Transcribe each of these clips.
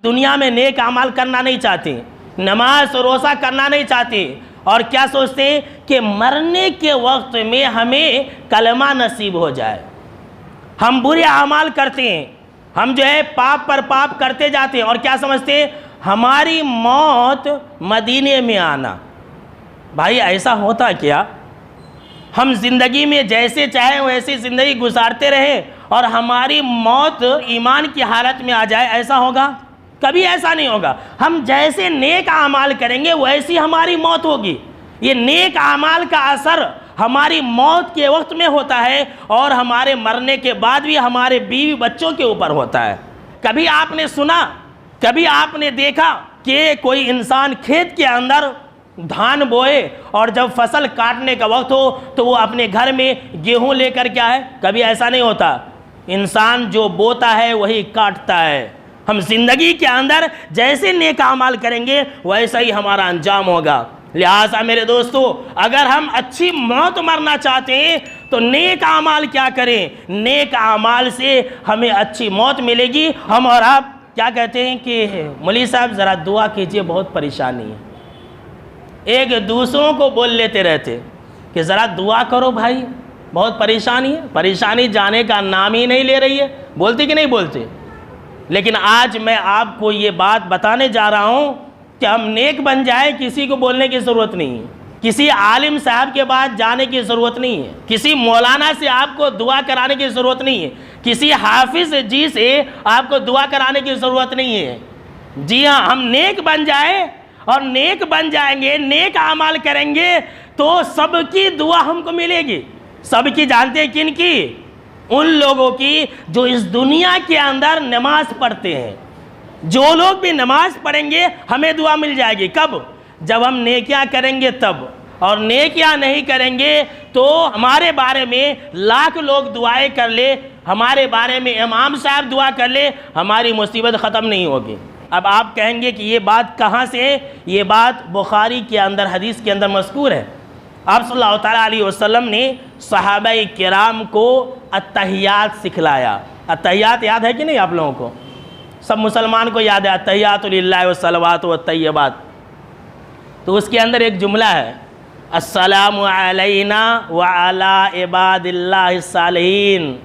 दुनिया में नेक अमल करना नहीं चाहते, नमाज रोज़ा करना नहीं चाहते, और क्या सोचते हैं कि मरने के वक्त में हमें कलमा नसीब हो जाए। हम बुरे अमाल करते हैं, हम जो है पाप पर पाप करते जाते हैं, और क्या समझते हैं हमारी मौत मदीने में आना। भाई ऐसा होता क्या? हम ज़िंदगी में जैसे चाहें वैसे ज़िंदगी गुजारते रहें और हमारी मौत ईमान की हालत में आ जाए, ऐसा होगा? कभी ऐसा नहीं होगा। हम जैसे नेक आमाल करेंगे वैसी हमारी मौत होगी। ये नेक आमाल का असर हमारी मौत के वक्त में होता है और हमारे मरने के बाद भी हमारे बीवी बच्चों के ऊपर होता है। कभी आपने सुना, कभी आपने देखा कि कोई इंसान खेत के अंदर धान बोए और जब फसल काटने का वक्त हो तो वो अपने घर में गेहूं लेकर क्या है? कभी ऐसा नहीं होता। इंसान जो बोता है वही काटता है। हम जिंदगी के अंदर जैसे नेक अमाल करेंगे वैसा ही हमारा अंजाम होगा। लिहाजा मेरे दोस्तों, अगर हम अच्छी मौत मरना चाहते हैं तो नेक अमाल क्या करें? नेक अमाल से हमें अच्छी मौत मिलेगी। हम और आप क्या कहते हैं कि मौलवी साहब ज़रा दुआ कीजिए, बहुत परेशानी है। एक दूसरों को बोल लेते रहते कि ज़रा दुआ करो भाई, बहुत परेशानी है। परेशानी जाने का नाम ही नहीं ले रही है। बोलते कि नहीं बोलते? लेकिन आज मैं आपको ये बात बताने जा रहा हूँ कि हम नेक बन जाए, किसी को बोलने की ज़रूरत नहीं है, किसी आलिम साहब के पास जाने की ज़रूरत नहीं है, किसी मौलाना से आपको दुआ कराने की ज़रूरत नहीं है, किसी हाफिज़ जी से आपको दुआ कराने की ज़रूरत नहीं है। जी हाँ, हम नेक बन जाए और नेक बन जाएंगे, नेक अमाल करेंगे तो सबकी दुआ हमको मिलेगी। सबकी जानते हैं किन की? उन लोगों की जो इस दुनिया के अंदर नमाज पढ़ते हैं। जो लोग भी नमाज पढ़ेंगे हमें दुआ मिल जाएगी। कब? जब हम नेकियां करेंगे तब। और नेकियां नहीं करेंगे तो हमारे बारे में लाख लोग दुआएं कर ले, हमारे बारे में इमाम साहब दुआ कर ले, हमारी मुसीबत ख़त्म नहीं होगी। अब आप कहेंगे कि ये बात कहाँ से है? ये बात बुखारी के अंदर हदीस के अंदर मज़कूर है। आप सल्लल्लाहु तआला अलैहि वसल्लम ने सहाबाए किराम को अत्तहियात सिखलाया। अत्तहियात याद है कि नहीं आप लोगों को? सब मुसलमान को याद है अत्तहियातु लिल्लाहि व सलवातु व तय्यबात। तो उसके अंदर एक जुमला है, अस्सलामु अलैना व अला इबादिल्लाहिस सालिहीन।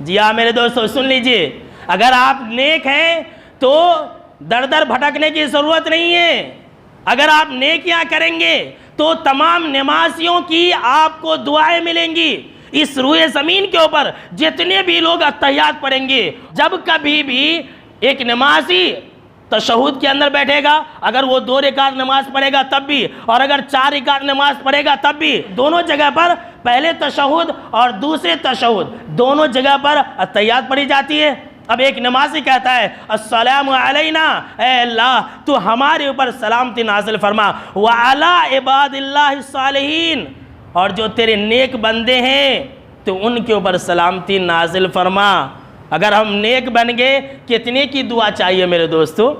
जी हाँ मेरे दोस्तों, सुन लीजिए, अगर आप नेक हैं तो दर दर भटकने की ज़रूरत नहीं है। अगर आप नेकियां करेंगे तो तमाम नमाजियों की आपको दुआएं मिलेंगी। इस रूए ज़मीन के ऊपर जितने भी लोग अत्तहियात पढ़ेंगे, जब कभी भी एक नमाजी तशहुद के अंदर बैठेगा, अगर वो 2 रकात नमाज पढ़ेगा तब भी, और अगर 4 रकात नमाज पढ़ेगा तब भी, दोनों जगह पर पहले तशहुद और दूसरे तशहुद दोनों जगह पर अत्तहियात पढ़ी जाती है। अब एक नमाजी कहता है अस्सलामु अलैना, ए अल्लाह तू हमारे ऊपर सलामती नाजिल फरमा, व अला इबादिल्लाहिस सालिहीन, और जो तेरे नेक बंदे हैं तो उनके ऊपर सलामती नाजिल फरमा। अगर हम नेक बन गए, कितने की दुआ चाहिए मेरे दोस्तों?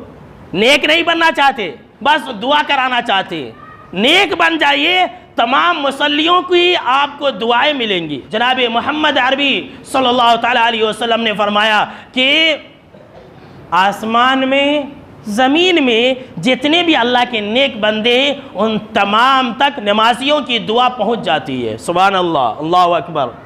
नेक नहीं बनना चाहते, बस दुआ कराना चाहते। नेक बन जाइए, तमाम मुसल्लियों की आपको दुआएं मिलेंगी। जनाब मोहम्मद अरबी सल्लल्लाहु तआला अलैहि वसल्लम ने फरमाया कि आसमान में, ज़मीन में जितने भी अल्लाह के नेक बंदे हैं उन तमाम तक नमाजियों की दुआ पहुंच जाती है। सुभान अल्लाह, अल्लाहु अकबर।